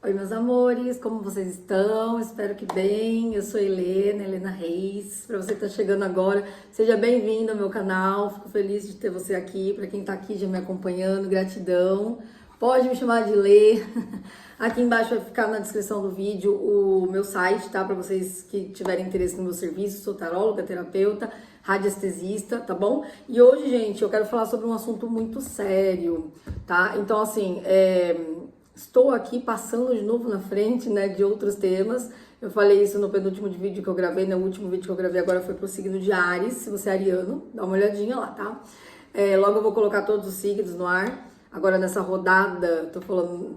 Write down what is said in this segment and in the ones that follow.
Oi, meus amores, como vocês estão? Espero que bem. Eu sou Helena Reis. Para você que está chegando agora, seja bem-vindo ao meu canal. Fico feliz de ter você aqui. Para quem está aqui já me acompanhando, gratidão. Pode me chamar de Lê. Aqui embaixo vai ficar na descrição do vídeo o meu site, tá? Para vocês que tiverem interesse no meu serviço. Sou taróloga, terapeuta, radiestesista, tá bom? E hoje, gente, eu quero falar sobre um assunto muito sério, tá? Então, assim, estou aqui passando de novo na frente, né, de outros temas. Eu falei isso no penúltimo vídeo que eu gravei, né? O último vídeo que eu gravei agora foi pro signo de Áries. Se você é ariano, dá uma olhadinha lá, tá? Logo eu vou colocar todos os signos no ar. Agora nessa rodada,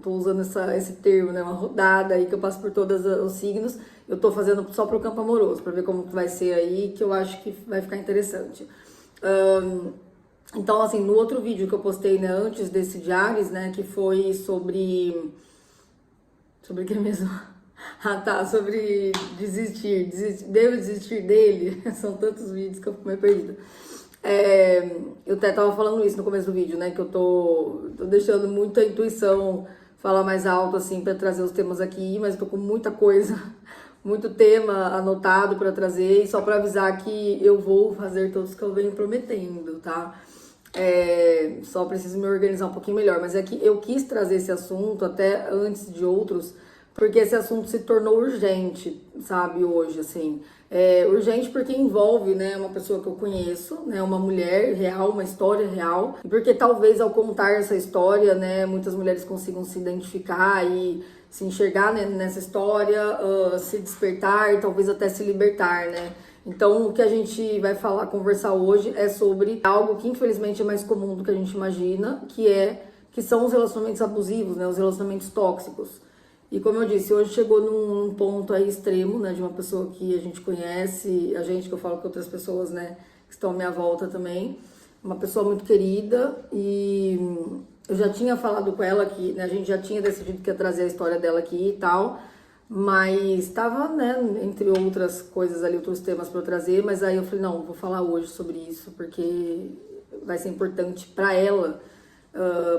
tô usando esse termo, né? Uma rodada aí que eu passo por todos os signos. Eu tô fazendo só pro campo amoroso, pra ver como vai ser aí, que eu acho que vai ficar interessante. Então, assim, no outro vídeo que eu postei, né, antes desse de Áries, né, que foi sobre o que mesmo? Ah, tá, sobre desistir, devo desistir dele? São tantos vídeos que eu fico meio perdida. Eu até tava falando isso no começo do vídeo, né, que eu tô deixando muita intuição falar mais alto, assim, pra trazer os temas aqui, mas eu tô com muita coisa, muito tema anotado pra trazer, e só pra avisar que eu vou fazer todos que eu venho prometendo, tá? Só preciso me organizar um pouquinho melhor, mas é que eu quis trazer esse assunto até antes de outros, porque esse assunto se tornou urgente, sabe, hoje, assim. Urgente porque envolve, né, uma pessoa que eu conheço, né, uma mulher real, uma história real, e porque talvez ao contar essa história, né, muitas mulheres consigam se identificar e se enxergar, né, nessa história, se despertar e talvez até se libertar, né. Então, o que a gente vai conversar hoje é sobre algo que infelizmente é mais comum do que a gente imagina, que são os relacionamentos abusivos, né, os relacionamentos tóxicos. E como eu disse, hoje chegou num ponto aí extremo, né, de uma pessoa que a gente conhece, que eu falo com outras pessoas, né, que estão à minha volta também, uma pessoa muito querida, e eu já tinha falado com ela que, né, a gente já tinha decidido que ia trazer a história dela aqui e tal, mas estava, né, entre outras coisas ali, outros temas para eu trazer, mas aí eu falei, não, vou falar hoje sobre isso, porque vai ser importante para ela,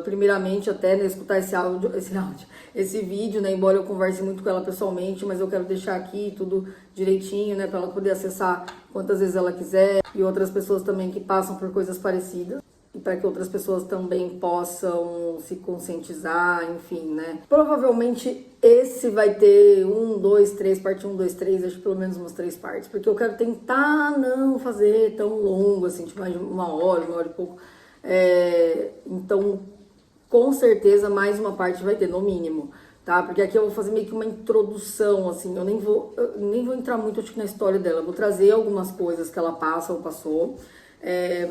primeiramente até, né, escutar esse vídeo, né, embora eu converse muito com ela pessoalmente, mas eu quero deixar aqui tudo direitinho, né, para ela poder acessar quantas vezes ela quiser, e outras pessoas também que passam por coisas parecidas, e para que outras pessoas também possam se conscientizar, enfim, né. Provavelmente esse vai ter parte 1, 2, 3, acho que pelo menos umas 3 partes, porque eu quero tentar não fazer tão longo, assim, tipo mais de uma hora e pouco. Então, com certeza, mais uma parte vai ter, no mínimo, tá? Porque aqui eu vou fazer meio que uma introdução, assim, eu nem vou entrar muito, acho que na história dela, eu vou trazer algumas coisas que ela passa ou passou,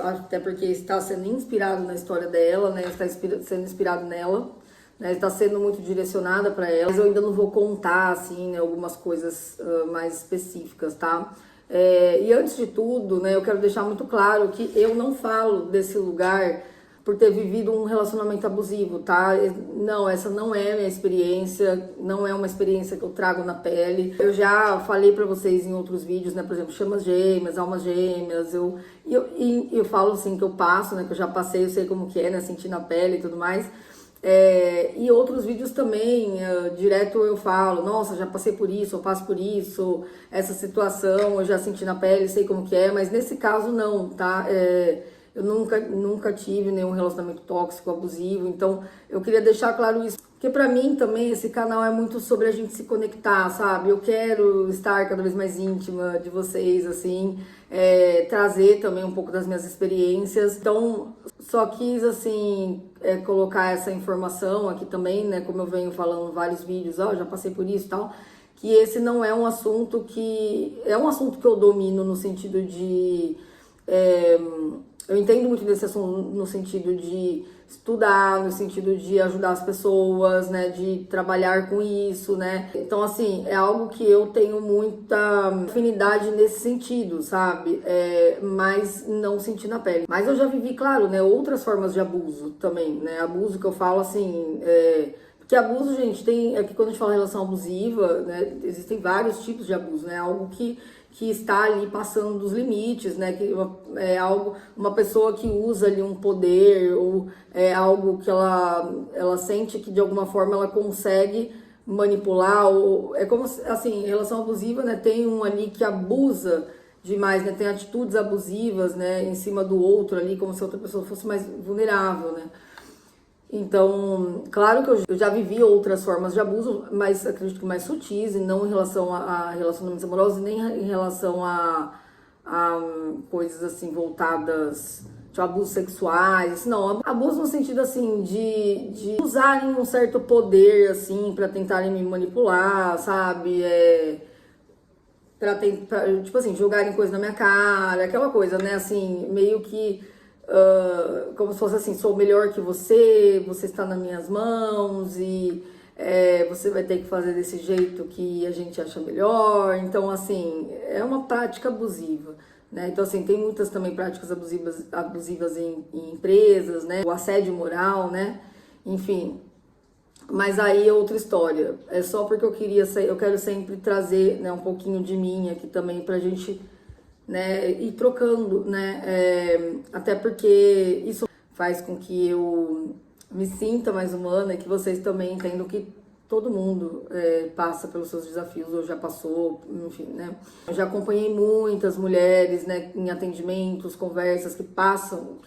até porque está sendo inspirado na história dela, né? Está sendo inspirado nela, né? Está sendo muito direcionada para ela, mas eu ainda não vou contar, assim, né, algumas coisas mais específicas, tá? E antes de tudo, né, eu quero deixar muito claro que eu não falo desse lugar por ter vivido um relacionamento abusivo, tá? Não, essa não é a minha experiência, não é uma experiência que eu trago na pele. Eu já falei pra vocês em outros vídeos, né, por exemplo, chamas gêmeas, almas gêmeas, eu falo assim que eu passo, né, que eu já passei, eu sei como que é, né, sentir na pele e tudo mais. E outros vídeos também, direto eu falo, nossa, já passei por isso, eu passo por isso, essa situação eu já senti na pele, sei como que é, mas nesse caso não, tá? Eu nunca tive nenhum relacionamento tóxico, abusivo, então eu queria deixar claro isso, porque pra mim também esse canal é muito sobre a gente se conectar, sabe? Eu quero estar cada vez mais íntima de vocês, assim, trazer também um pouco das minhas experiências, então só quis, assim, colocar essa informação aqui também, né, como eu venho falando em vários vídeos, já passei por isso e tal, que esse não é um assunto é um assunto que eu domino no sentido de... eu entendo muito desse assunto no sentido de estudar, no sentido de ajudar as pessoas, né, de trabalhar com isso, né. Então, assim, é algo que eu tenho muita afinidade nesse sentido, sabe, mas não senti na pele. Mas eu já vivi, claro, né, outras formas de abuso também, né, abuso que eu falo, assim, porque abuso, gente, aqui quando a gente fala relação abusiva, né, existem vários tipos de abuso, né, algo que está ali passando dos limites, né, que é uma pessoa que usa ali um poder, ou é algo que ela sente que de alguma forma ela consegue manipular, ou é como assim, em relação abusiva, né, tem um ali que abusa demais, né, tem atitudes abusivas, né, em cima do outro ali, como se a outra pessoa fosse mais vulnerável, né. Então, claro que eu já vivi outras formas de abuso, mas acredito que mais sutis, e não em relação a relacionamentos amorosos, nem em relação a coisas assim voltadas de abusos sexuais, não, abuso no sentido assim de usarem um certo poder assim para tentarem me manipular, sabe? Tipo assim, jogarem coisa na minha cara, aquela coisa, né? Assim, meio que como se fosse assim, sou melhor que você está nas minhas mãos e você vai ter que fazer desse jeito que a gente acha melhor. Então, assim, é uma prática abusiva, né? Então, assim, tem muitas também práticas abusivas em empresas, né? O assédio moral, né? Enfim, mas aí é outra história. É só porque eu quero sempre trazer, né, um pouquinho de mim aqui também pra gente, né, ir trocando, né, até porque isso faz com que eu me sinta mais humana e que vocês também entendam que todo mundo passa pelos seus desafios, ou já passou, enfim, né. Eu já acompanhei muitas mulheres, né, em atendimentos, conversas que passam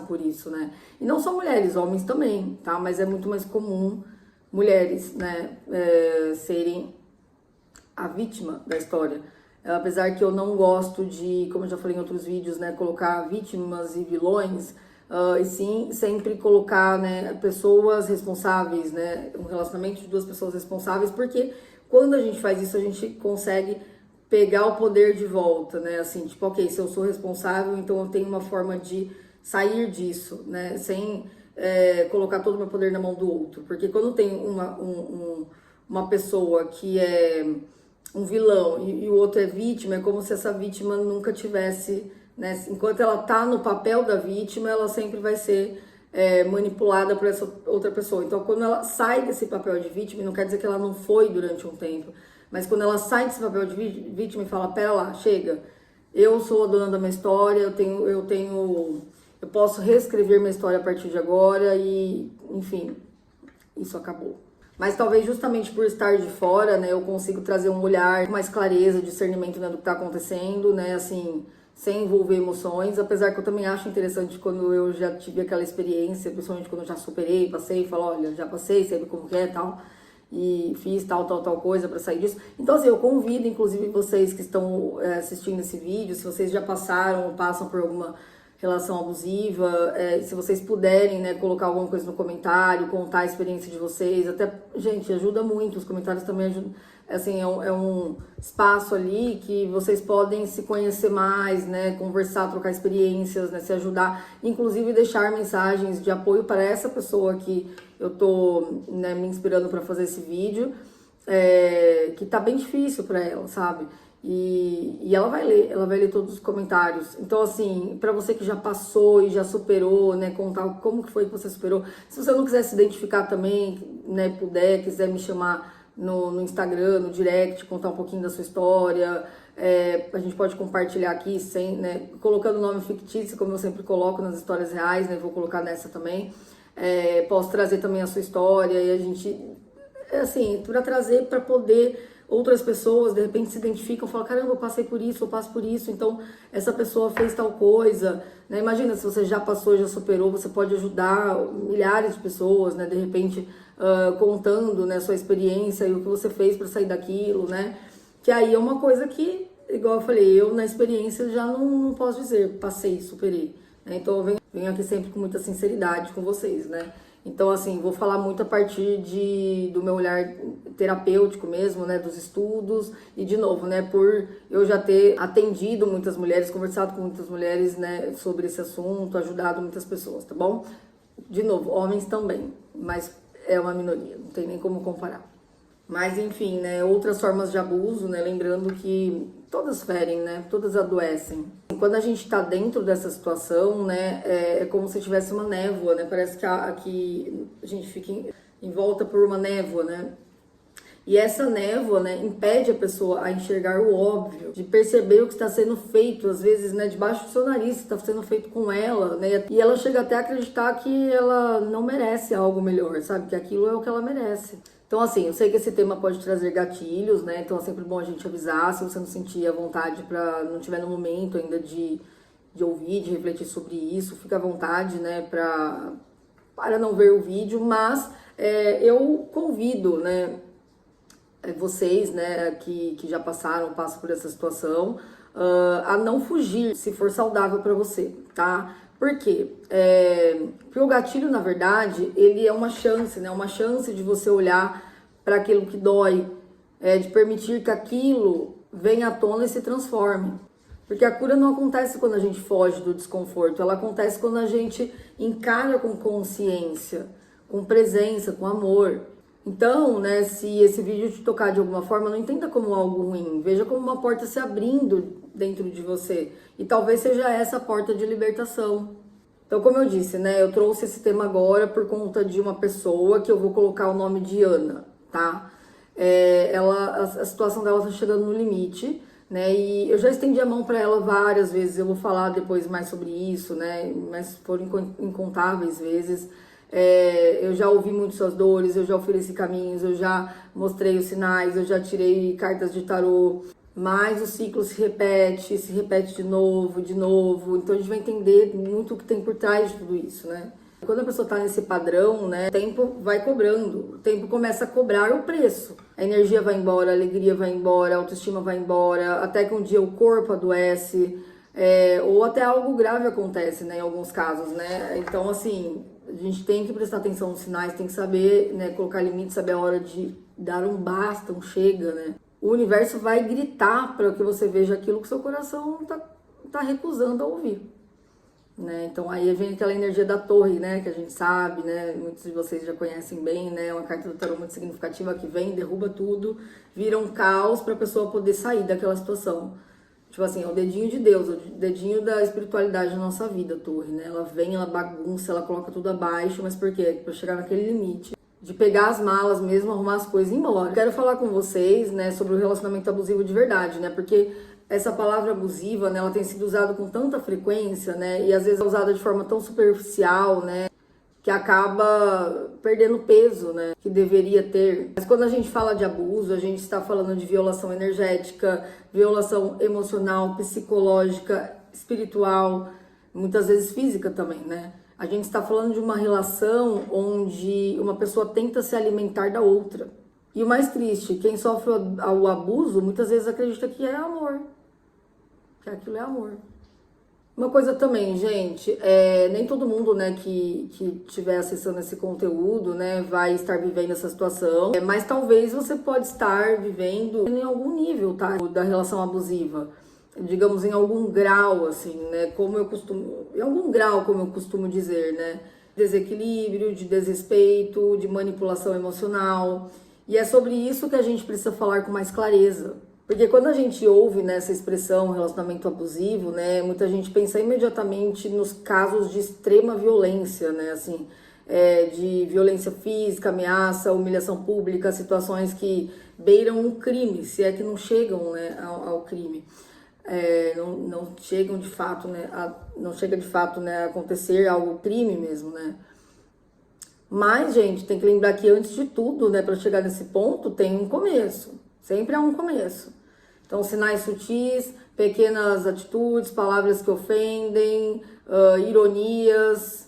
por isso, né. E não só mulheres, homens também, tá, mas é muito mais comum mulheres, né, serem a vítima da história. Apesar que eu não gosto de, como eu já falei em outros vídeos, né, colocar vítimas e vilões, e sim sempre colocar, né, pessoas responsáveis, né, um relacionamento de duas pessoas responsáveis, porque quando a gente faz isso a gente consegue pegar o poder de volta, né, assim, tipo, ok, se eu sou responsável, então eu tenho uma forma de sair disso, né, sem colocar todo o meu poder na mão do outro, porque quando tem uma pessoa que é um vilão e o outro é vítima, é como se essa vítima nunca tivesse, né? Enquanto ela tá no papel da vítima, ela sempre vai ser manipulada por essa outra pessoa. Então, quando ela sai desse papel de vítima, não quer dizer que ela não foi durante um tempo, mas quando ela sai desse papel de vítima e fala, pera lá, chega, eu sou a dona da minha história, eu posso reescrever minha história a partir de agora e, enfim, isso acabou. Mas talvez justamente por estar de fora, né, eu consigo trazer um olhar com mais clareza, discernimento, né, do que está acontecendo, né, assim, sem envolver emoções, apesar que eu também acho interessante quando eu já tive aquela experiência, principalmente quando eu já superei, passei, falo, olha, já passei, sei como que é, tal, e fiz tal coisa para sair disso. Então, assim, eu convido, inclusive, vocês que estão assistindo esse vídeo, se vocês já passaram ou passam por alguma relação abusiva, se vocês puderem, né, colocar alguma coisa no comentário, contar a experiência de vocês, até, gente, ajuda muito, os comentários também ajudam, assim, é um espaço ali que vocês podem se conhecer mais, né, conversar, trocar experiências, né, se ajudar, inclusive deixar mensagens de apoio para essa pessoa que eu tô, né, me inspirando para fazer esse vídeo, que tá bem difícil para ela, sabe? E ela vai ler todos os comentários. Então, assim, para você que já passou e já superou, né, contar como que foi que você superou. Se você não quiser se identificar também, né, quiser me chamar no Instagram, no direct, contar um pouquinho da sua história, a gente pode compartilhar aqui, sem, né, colocando o nome fictício, como eu sempre coloco nas histórias reais, né, vou colocar nessa também. Posso trazer também a sua história e a gente, assim, para trazer, para poder outras pessoas, de repente, se identificam, falam, caramba, eu passei por isso, eu passo por isso, então essa pessoa fez tal coisa, né? Imagina, se você já passou, já superou, você pode ajudar milhares de pessoas, né? De repente, contando, né, sua experiência e o que você fez para sair daquilo, né? Que aí é uma coisa que, igual eu falei, eu na experiência já não posso dizer, passei, superei, né? Então eu venho aqui sempre com muita sinceridade com vocês, né? Então, assim, vou falar muito a partir do meu olhar terapêutico mesmo, né, dos estudos e, de novo, né, por eu já ter atendido muitas mulheres, conversado com muitas mulheres, né, sobre esse assunto, ajudado muitas pessoas, tá bom? De novo, homens também, mas é uma minoria, não tem nem como comparar. Mas, enfim, né, outras formas de abuso, né, lembrando que todas ferem, né, todas adoecem. Quando a gente tá dentro dessa situação, né, é como se tivesse uma névoa, né, parece que a gente fica em volta por uma névoa, né, E essa névoa, né, impede a pessoa a enxergar o óbvio, de perceber o que está sendo feito, às vezes, né, debaixo do seu nariz, está sendo feito com ela, né, e ela chega até a acreditar que ela não merece algo melhor, sabe, que aquilo é o que ela merece. Então, assim, eu sei que esse tema pode trazer gatilhos, né, então é sempre bom a gente avisar, se você não sentir a vontade para, não tiver no momento ainda de ouvir, de refletir sobre isso, fica à vontade, né, para não ver o vídeo, mas eu convido, né, vocês, né, que já passam por essa situação, a não fugir, se for saudável para você, tá? Por quê? Porque o gatilho, na verdade, ele é uma chance, né? Uma chance de você olhar para aquilo que dói, de permitir que aquilo venha à tona e se transforme. Porque a cura não acontece quando a gente foge do desconforto, ela acontece quando a gente encara com consciência, com presença, com amor. Então, né, se esse vídeo te tocar de alguma forma, não entenda como algo ruim, veja como uma porta se abrindo dentro de você. E talvez seja essa a porta de libertação. Então, como eu disse, né, eu trouxe esse tema agora por conta de uma pessoa que eu vou colocar o nome de Ana, tá? A situação dela tá chegando no limite, né, e eu já estendi a mão para ela várias vezes, eu vou falar depois mais sobre isso, né, mas foram incontáveis vezes. Eu já ouvi muito suas dores, eu já ofereci caminhos, eu já mostrei os sinais, eu já tirei cartas de tarô, mas o ciclo se repete de novo, então a gente vai entender muito o que tem por trás de tudo isso, né? Quando a pessoa tá nesse padrão, né, o tempo vai cobrando, o tempo começa a cobrar o preço. A energia vai embora, a alegria vai embora, a autoestima vai embora, até que um dia o corpo adoece, ou até algo grave acontece, né, em alguns casos, né? Então, assim, a gente tem que prestar atenção nos sinais, tem que saber, né, colocar limite, saber a hora de dar um basta, um chega, né? O universo vai gritar para que você veja aquilo que seu coração tá recusando a ouvir, né? Então aí vem aquela energia da torre, né, que a gente sabe, né, muitos de vocês já conhecem bem, né, uma carta do tarô muito significativa que vem, derruba tudo, vira um caos para a pessoa poder sair daquela situação. Tipo assim, é o dedinho de Deus, o dedinho da espiritualidade na nossa vida, a torre, né? Ela vem, ela bagunça, ela coloca tudo abaixo, mas por quê? Pra chegar naquele limite de pegar as malas mesmo, arrumar as coisas e ir embora. Quero falar com vocês, né, sobre o relacionamento abusivo de verdade, né? Porque essa palavra abusiva, né, ela tem sido usada com tanta frequência, né? E às vezes é usada de forma tão superficial, né? Que acaba perdendo peso, né, que deveria ter. Mas quando a gente fala de abuso, a gente está falando de violação energética, violação emocional, psicológica, espiritual, muitas vezes física também, né? A gente está falando de uma relação onde uma pessoa tenta se alimentar da outra. E o mais triste, quem sofre o abuso muitas vezes acredita que é amor, que aquilo é amor. Uma coisa também, gente, nem todo mundo, né, que estiver acessando esse conteúdo, né, vai estar vivendo essa situação, mas talvez você pode estar vivendo em algum nível, tá, da relação abusiva, digamos, em algum grau, assim, né, em algum grau, como eu costumo dizer, né, desequilíbrio, de desrespeito, de manipulação emocional, e é sobre isso que a gente precisa falar com mais clareza. Porque quando a gente ouve, né, essa expressão relacionamento abusivo, né, muita gente pensa imediatamente nos casos de extrema violência, né, assim, de violência física, ameaça, humilhação pública, situações que beiram um crime, se é que não chegam, né, ao crime. Não chegam de fato, né, não chega de fato, né, a acontecer algo crime mesmo, né. Mas, gente, tem que lembrar que antes de tudo, né, para chegar nesse ponto, tem um começo. Sempre há um começo. Então, sinais sutis, pequenas atitudes, palavras que ofendem, ironias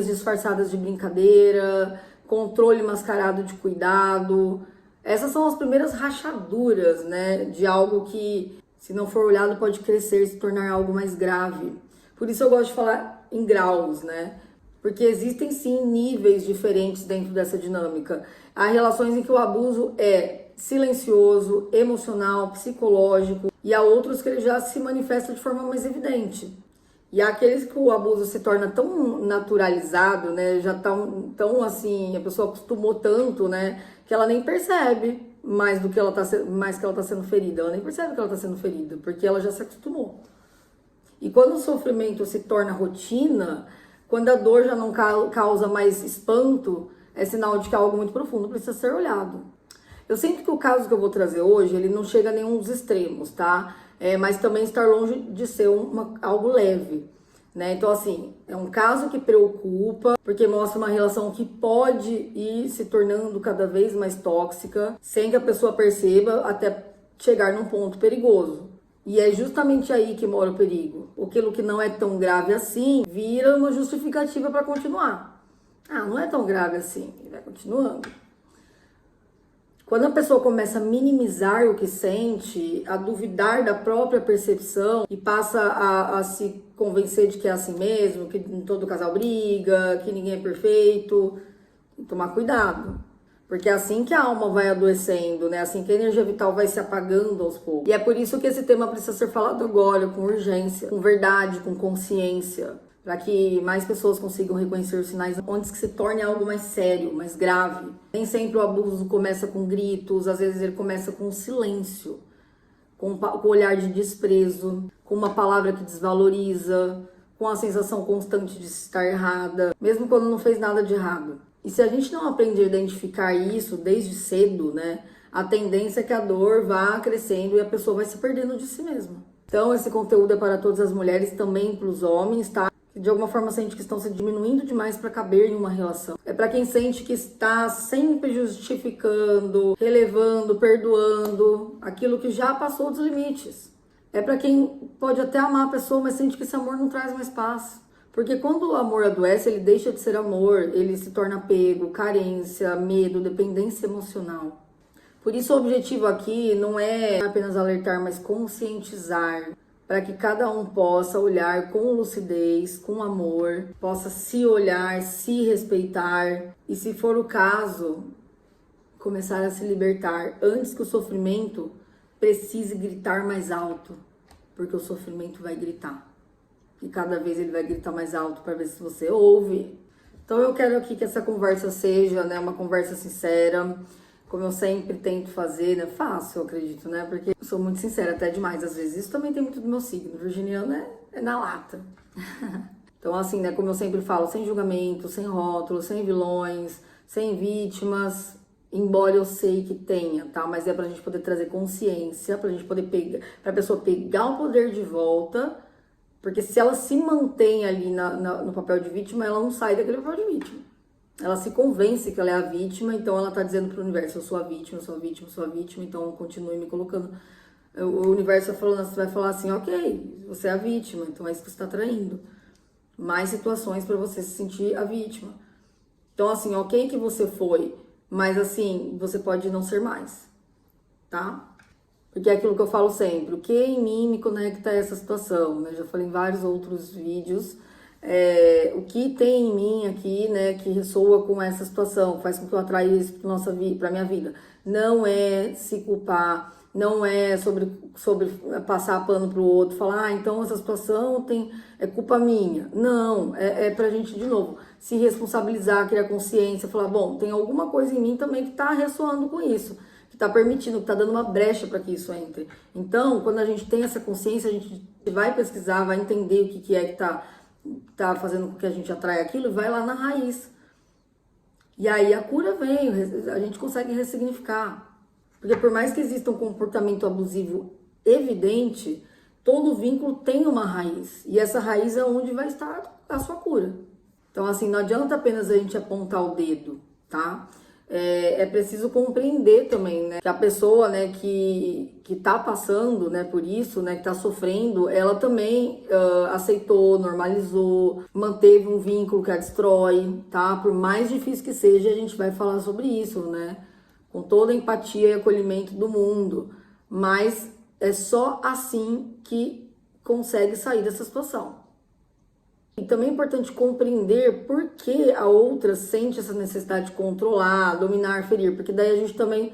disfarçadas de brincadeira, controle mascarado de cuidado. Essas são as primeiras rachaduras, né, de algo que, se não for olhado, pode crescer e se tornar algo mais grave. Por isso eu gosto de falar em graus, né? Porque existem sim níveis diferentes dentro dessa dinâmica. Há relações em que o abuso é silencioso, emocional, psicológico, e há outros que ele já se manifesta de forma mais evidente. E há aqueles que o abuso se torna tão naturalizado, né, já tão assim, a pessoa acostumou tanto, né, que ela nem percebe mais que ela tá sendo ferida, ela nem percebe que ela tá sendo ferida, porque ela já se acostumou. E quando o sofrimento se torna rotina, quando a dor já não causa mais espanto, é sinal de que algo muito profundo precisa ser olhado. Eu sinto que o caso que eu vou trazer hoje, ele não chega a nenhum dos extremos, tá? Mas também estar longe de ser algo leve, né? Então, assim, é um caso que preocupa, porque mostra uma relação que pode ir se tornando cada vez mais tóxica, sem que a pessoa perceba, até chegar num ponto perigoso. E é justamente aí que mora o perigo. Aquilo que não é tão grave assim, vira uma justificativa para continuar. Ah, não é tão grave assim, e vai continuando. Quando a pessoa começa a minimizar o que sente, a duvidar da própria percepção e passa a se convencer de que é assim mesmo, que todo casal briga, que ninguém é perfeito, tem que tomar cuidado. Porque é assim que a alma vai adoecendo, né? Assim que a energia vital vai se apagando aos poucos. E é por isso que esse tema precisa ser falado agora, com urgência, com verdade, com consciência, para que mais pessoas consigam reconhecer os sinais antes que se torne algo mais sério, mais grave. Nem sempre o abuso começa com gritos, às vezes ele começa com silêncio, com o olhar de desprezo, com uma palavra que desvaloriza, com a sensação constante de estar errada, mesmo quando não fez nada de errado. E se a gente não aprende a identificar isso desde cedo, né, a tendência é que a dor vá crescendo e a pessoa vai se perdendo de si mesma. Então esse conteúdo é para todas as mulheres, também para os homens, tá? Que de alguma forma sente que estão se diminuindo demais para caber em uma relação. É para quem sente que está sempre justificando, relevando, perdoando aquilo que já passou dos limites. É para quem pode até amar a pessoa, mas sente que esse amor não traz mais paz. Porque quando o amor adoece, ele deixa de ser amor, ele se torna apego, carência, medo, dependência emocional. Por isso o objetivo aqui não é apenas alertar, mas conscientizar, para que cada um possa olhar com lucidez, com amor, possa se olhar, se respeitar e, se for o caso, começar a se libertar antes que o sofrimento precise gritar mais alto, porque o sofrimento vai gritar. E cada vez ele vai gritar mais alto para ver se você ouve. Então eu quero aqui que essa conversa seja, né, uma conversa sincera, como eu sempre tento fazer, né? Faço, eu acredito, né? Porque eu sou muito sincera, até demais às vezes. Isso também tem muito do meu signo. Virginiano é na lata. Então, assim, né? Como eu sempre falo, sem julgamento, sem rótulos, sem vilões, sem vítimas. Embora eu sei que tenha, tá? Mas é pra gente poder trazer consciência, pra gente poder pegar, pra pessoa pegar o poder de volta. Porque se ela se mantém ali no papel de vítima, ela não sai daquele papel de vítima. Ela se convence que ela é a vítima, então ela tá dizendo pro universo, eu sou a vítima, eu sou a vítima, eu sou a vítima, então continue me colocando. O universo vai falar assim, ok, você é a vítima, então é isso que você tá atraindo. Mais situações para você se sentir a vítima. Então assim, ok que você foi, mas assim, você pode não ser mais, tá? Porque é aquilo que eu falo sempre, o que em mim me conecta a essa situação, né? Já falei em vários outros vídeos, o que tem em mim aqui, né, que ressoa com essa situação, faz com que eu atraia isso para minha vida. Não é se culpar, não é sobre passar pano pro outro, falar, então essa situação é culpa minha. Não, é pra gente, de novo, se responsabilizar, criar consciência, falar, bom, tem alguma coisa em mim também que tá ressoando com isso. Tá permitindo, que tá dando uma brecha para que isso entre. Então, quando a gente tem essa consciência, a gente vai pesquisar, vai entender o que é que tá fazendo com que a gente atraia aquilo e vai lá na raiz. E aí a cura vem, a gente consegue ressignificar. Porque por mais que exista um comportamento abusivo evidente, todo vínculo tem uma raiz. E essa raiz é onde vai estar a sua cura. Então, assim, não adianta apenas a gente apontar o dedo, tá? É preciso compreender também, né, que a pessoa, né, que tá passando, né, por isso, né, que tá sofrendo, ela também aceitou, normalizou, manteve um vínculo que a destrói, tá? Por mais difícil que seja, a gente vai falar sobre isso, né, com toda a empatia e acolhimento do mundo, mas é só assim que consegue sair dessa situação. E também é importante compreender por que a outra sente essa necessidade de controlar, dominar, ferir, porque daí a gente também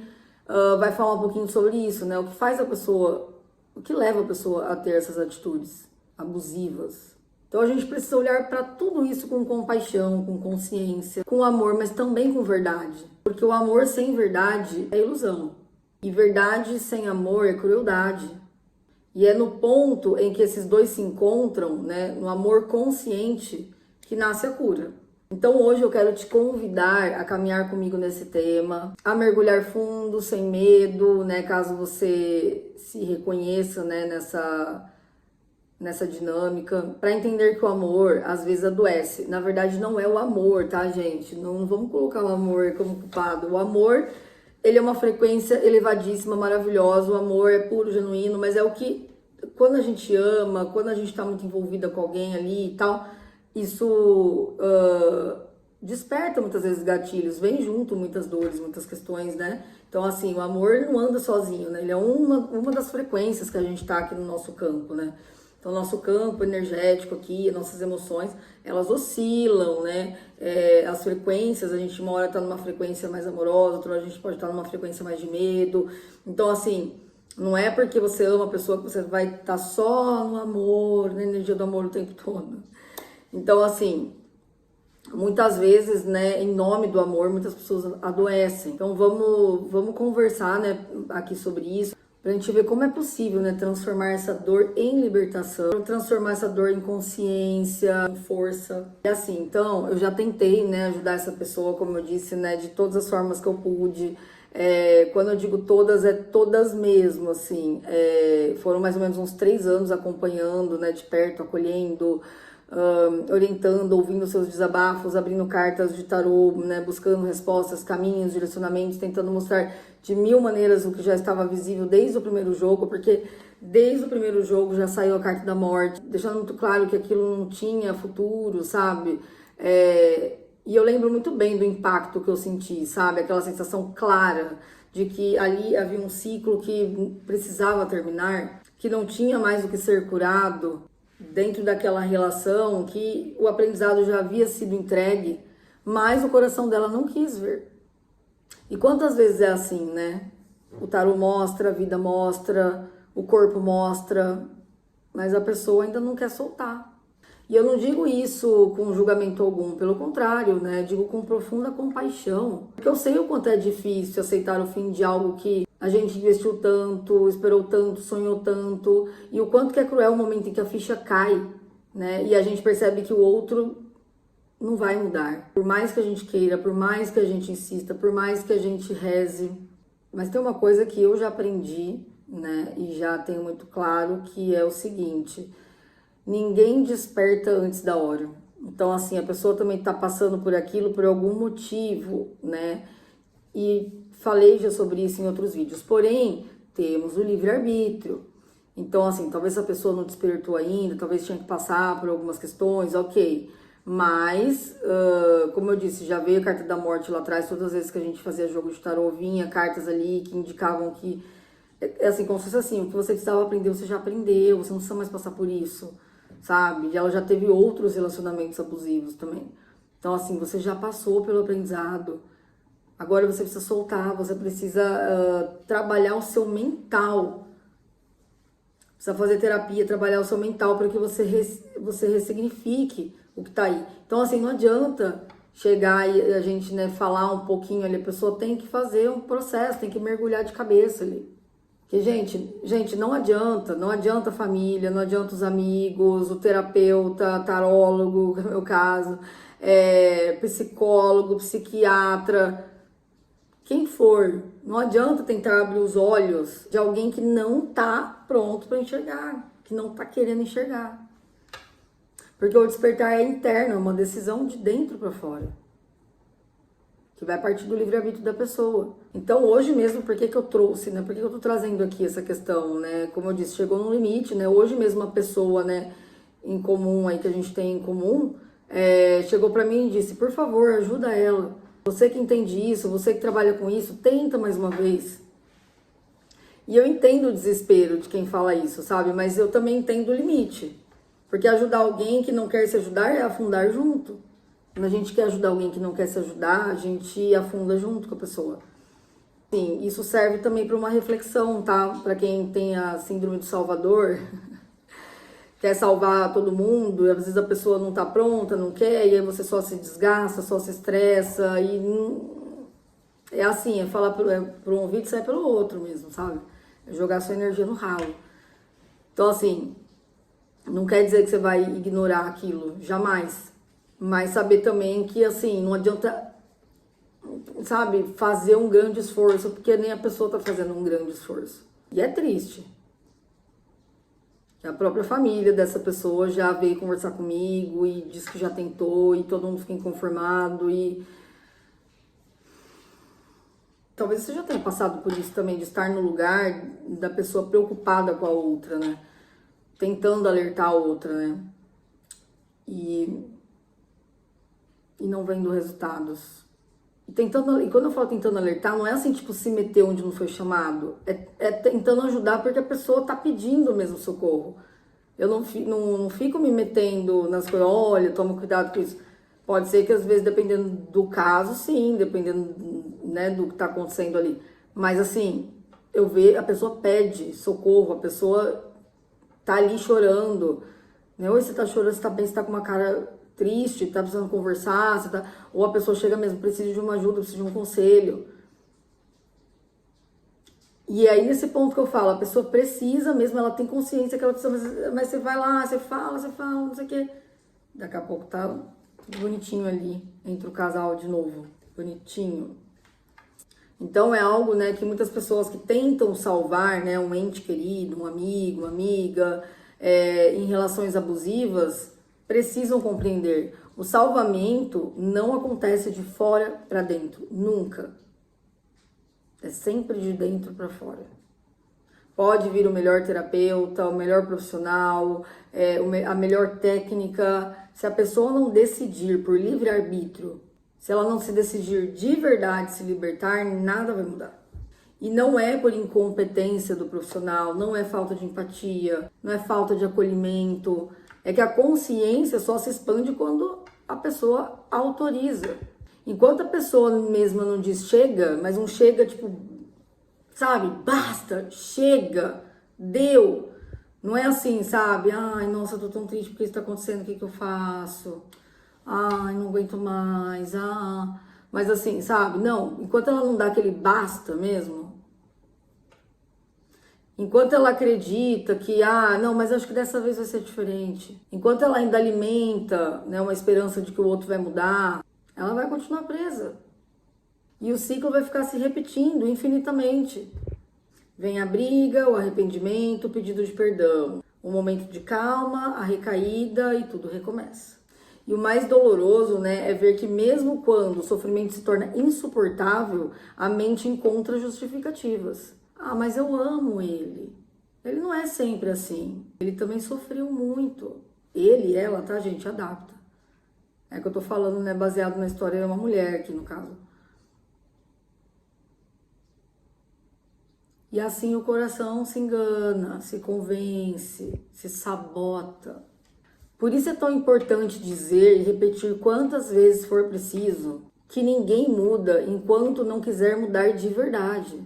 vai falar um pouquinho sobre isso, né? O que faz a pessoa, o que leva a pessoa a ter essas atitudes abusivas. Então a gente precisa olhar para tudo isso com compaixão, com consciência, com amor, mas também com verdade. Porque o amor sem verdade é ilusão. E verdade sem amor é crueldade. E é no ponto em que esses dois se encontram, né, no amor consciente, que nasce a cura. Então hoje eu quero te convidar a caminhar comigo nesse tema, a mergulhar fundo, sem medo, né? Caso você se reconheça, né, nessa dinâmica, para entender que o amor às vezes adoece. Na verdade não é o amor, tá, gente? Não vamos colocar o amor como culpado. O amor, ele é uma frequência elevadíssima, maravilhosa. O amor é puro, genuíno, mas é o que, quando a gente ama, quando a gente tá muito envolvida com alguém ali e tal, isso desperta muitas vezes gatilhos, vem junto muitas dores, muitas questões, né? Então, assim, o amor não anda sozinho, né? Ele é uma das frequências que a gente tá aqui no nosso campo, né? Então, o nosso campo energético aqui, as nossas emoções, elas oscilam, né? As frequências, a gente uma hora tá numa frequência mais amorosa, outra hora a gente pode estar numa frequência mais de medo. Então, assim, não é porque você ama a pessoa que você vai estar só no amor, na energia do amor o tempo todo. Então, assim, muitas vezes, né, em nome do amor, muitas pessoas adoecem. Então, vamos conversar, né, aqui sobre isso, pra gente ver como é possível, né, transformar essa dor em libertação, transformar essa dor em consciência, em força. E assim, então, eu já tentei, né, ajudar essa pessoa, como eu disse, né, de todas as formas que eu pude. Quando eu digo todas, é todas mesmo, assim. Foram mais ou menos uns 3 anos acompanhando, né, de perto, acolhendo, orientando, ouvindo seus desabafos, abrindo cartas de tarô, né, buscando respostas, caminhos, direcionamentos, tentando mostrar de 1000 maneiras o que já estava visível desde o primeiro jogo, porque desde o primeiro jogo já saiu a carta da morte, deixando muito claro que aquilo não tinha futuro, sabe? E eu lembro muito bem do impacto que eu senti, sabe? Aquela sensação clara de que ali havia um ciclo que precisava terminar, que não tinha mais o que ser curado dentro daquela relação, que o aprendizado já havia sido entregue, mas o coração dela não quis ver. E quantas vezes é assim, né? O tarô mostra, a vida mostra, o corpo mostra, mas a pessoa ainda não quer soltar. E eu não digo isso com julgamento algum, pelo contrário, né? Digo com profunda compaixão, porque eu sei o quanto é difícil aceitar o fim de algo que a gente investiu tanto, esperou tanto, sonhou tanto, e o quanto que é cruel o momento em que a ficha cai, né? E a gente percebe que o outro não vai mudar. Por mais que a gente queira, por mais que a gente insista, por mais que a gente reze. Mas tem uma coisa que eu já aprendi, né? E já tenho muito claro, que é o seguinte: ninguém desperta antes da hora. Então, assim, a pessoa também tá passando por aquilo por algum motivo, né? E falei já sobre isso em outros vídeos. Porém, temos o livre-arbítrio. Então, assim, talvez a pessoa não despertou ainda, talvez tinha que passar por algumas questões, ok. Mas, como eu disse, já veio a carta da morte lá atrás, todas as vezes que a gente fazia jogo de tarô, vinha cartas ali que indicavam que, assim, como se fosse assim, o que você precisava aprender, você já aprendeu, você não precisa mais passar por isso, sabe? E ela já teve outros relacionamentos abusivos também. Então, assim, você já passou pelo aprendizado. Agora você precisa soltar, você precisa trabalhar o seu mental. Precisa fazer terapia, trabalhar o seu mental para que você ressignifique o que tá aí. Então, assim, não adianta chegar e a gente, né, falar um pouquinho ali. A pessoa tem que fazer um processo, tem que mergulhar de cabeça ali. Porque, gente, não adianta a família, não adianta os amigos, o terapeuta, tarólogo, que é o meu caso, psicólogo, psiquiatra, quem for. Não adianta tentar abrir os olhos de alguém que não tá pronto para enxergar, que não tá querendo enxergar. Porque o despertar é interno, é uma decisão de dentro para fora, que vai partir do livre-arbítrio da pessoa. Então, hoje mesmo, por que eu trouxe, né? Por que eu tô trazendo aqui essa questão, né? Como eu disse, chegou num limite, né? Hoje mesmo a pessoa, né, em comum aí, que a gente tem em comum, chegou para mim e disse: por favor, ajuda ela. Você que entende isso, você que trabalha com isso, tenta mais uma vez. E eu entendo o desespero de quem fala isso, sabe? Mas eu também entendo o limite. Porque ajudar alguém que não quer se ajudar é afundar junto. Quando a gente quer ajudar alguém que não quer se ajudar, a gente afunda junto com a pessoa. Sim, isso serve também para uma reflexão, tá? Para quem tem a síndrome do Salvador, quer salvar todo mundo, e às vezes a pessoa não tá pronta, não quer, e aí você só se desgasta, só se estressa, e é assim, é falar por um ouvido e sair pelo outro mesmo, sabe? É jogar sua energia no ralo. Então, assim, não quer dizer que você vai ignorar aquilo, jamais. Mas saber também que, assim, não adianta, sabe, fazer um grande esforço, porque nem a pessoa tá fazendo um grande esforço. E é triste. A própria família dessa pessoa já veio conversar comigo e disse que já tentou e todo mundo fica inconformado e... Talvez você já tenha passado por isso também, de estar no lugar da pessoa preocupada com a outra, né? Tentando alertar a outra, né? E não vendo resultados. E quando eu falo tentando alertar, não é assim, tipo, se meter onde não foi chamado. É tentando ajudar porque a pessoa tá pedindo mesmo socorro. Eu não fico me metendo nas coisas, olha, toma cuidado com isso. Pode ser que às vezes, dependendo do caso, sim, dependendo, né, do que tá acontecendo ali. Mas assim, eu vejo, a pessoa pede socorro, a pessoa tá ali chorando. Né? Ou você tá chorando, você tá bem, você tá com uma cara triste, tá precisando conversar, ou a pessoa chega mesmo, precisa de uma ajuda, precisa de um conselho. E aí, nesse ponto que eu falo, a pessoa precisa mesmo, ela tem consciência que ela precisa, mas você vai lá, você fala, não sei o quê. Daqui a pouco tá tudo bonitinho ali, entre o casal de novo, bonitinho. Então é algo, né, que muitas pessoas que tentam salvar, né, um ente querido, um amigo, uma amiga, em relações abusivas, precisam compreender. O salvamento não acontece de fora para dentro, nunca. É sempre de dentro para fora. Pode vir o melhor terapeuta, o melhor profissional, a melhor técnica. Se a pessoa não decidir por livre-arbítrio, se ela não se decidir de verdade se libertar, nada vai mudar. E não é por incompetência do profissional, não é falta de empatia, não é falta de acolhimento. É que a consciência só se expande quando a pessoa autoriza. Enquanto a pessoa mesma não diz chega, mas um chega tipo, sabe, basta, chega, deu. Não é assim, sabe, ai, nossa, eu tô tão triste porque isso tá acontecendo, o que eu faço? Ai, não aguento mais, Mas assim, sabe, não, enquanto ela não dá aquele basta mesmo, enquanto ela acredita que, não, mas acho que dessa vez vai ser diferente. Enquanto ela ainda alimenta, né, uma esperança de que o outro vai mudar, ela vai continuar presa. E o ciclo vai ficar se repetindo infinitamente. Vem a briga, o arrependimento, o pedido de perdão. Um momento de calma, a recaída e tudo recomeça. E o mais doloroso, né, é ver que mesmo quando o sofrimento se torna insuportável, a mente encontra justificativas. Mas eu amo ele. Ele não é sempre assim. Ele também sofreu muito. Ele e ela, tá, gente? Adapta. É que eu tô falando, né, baseado na história de uma mulher aqui, no caso. E assim o coração se engana, se convence, se sabota. Por isso é tão importante dizer e repetir quantas vezes for preciso que ninguém muda enquanto não quiser mudar de verdade.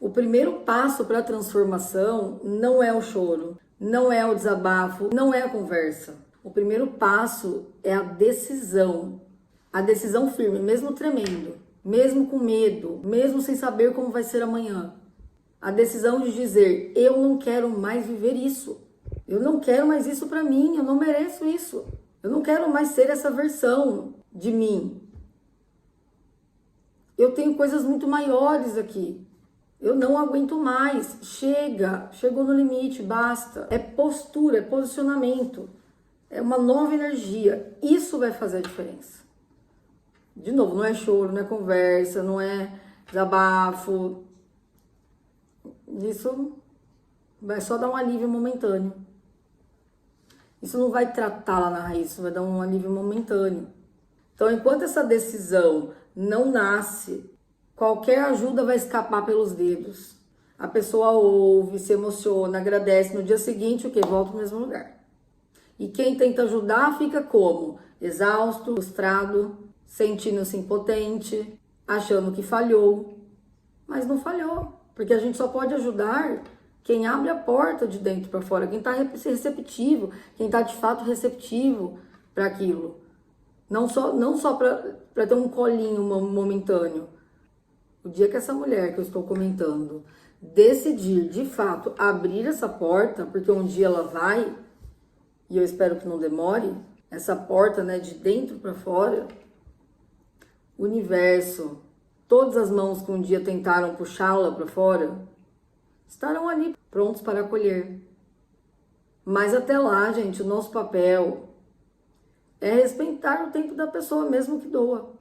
O primeiro passo para a transformação não é o choro, não é o desabafo, não é a conversa. O primeiro passo é a decisão firme, mesmo tremendo, mesmo com medo, mesmo sem saber como vai ser amanhã. A decisão de dizer, eu não quero mais viver isso. Eu não quero mais isso para mim, eu não mereço isso. Eu não quero mais ser essa versão de mim. Eu tenho coisas muito maiores aqui. Eu não aguento mais. Chegou no limite, basta. É postura, é posicionamento. É uma nova energia. Isso vai fazer a diferença. De novo, não é choro, não é conversa, não é desabafo. Isso vai só dar um alívio momentâneo. Isso não vai tratar lá na raiz, isso vai dar um alívio momentâneo. Então, enquanto essa decisão não nasce, qualquer ajuda vai escapar pelos dedos. A pessoa ouve, se emociona, agradece. No dia seguinte, o quê? Volta ao mesmo lugar. E quem tenta ajudar fica como? Exausto, frustrado, sentindo-se impotente, achando que falhou. Mas não falhou, porque a gente só pode ajudar quem abre a porta de dentro para fora, quem está receptivo, quem está de fato receptivo para aquilo. Não só para ter um colinho momentâneo. O dia que essa mulher que eu estou comentando decidir de fato abrir essa porta, porque um dia ela vai, e eu espero que não demore, essa porta, né, de dentro para fora, o universo, todas as mãos que um dia tentaram puxá-la para fora, estarão ali prontos para acolher. Mas até lá, gente, o nosso papel é respeitar o tempo da pessoa, mesmo que doa.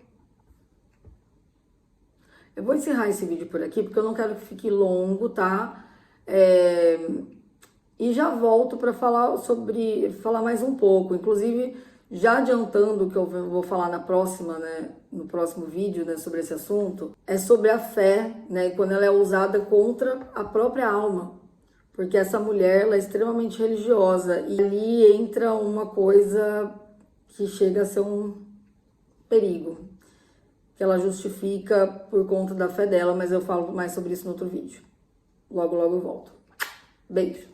Eu vou encerrar esse vídeo por aqui, porque eu não quero que fique longo, tá? E já volto para falar mais um pouco. Inclusive, já adiantando o que eu vou falar na próxima, né? No próximo vídeo, né? Sobre esse assunto, é sobre a fé, né? Quando ela é usada contra a própria alma. Porque essa mulher, ela é extremamente religiosa. E ali entra uma coisa que chega a ser um perigo. Que ela justifica por conta da fé dela, mas eu falo mais sobre isso no outro vídeo. Logo, logo eu volto. Beijo!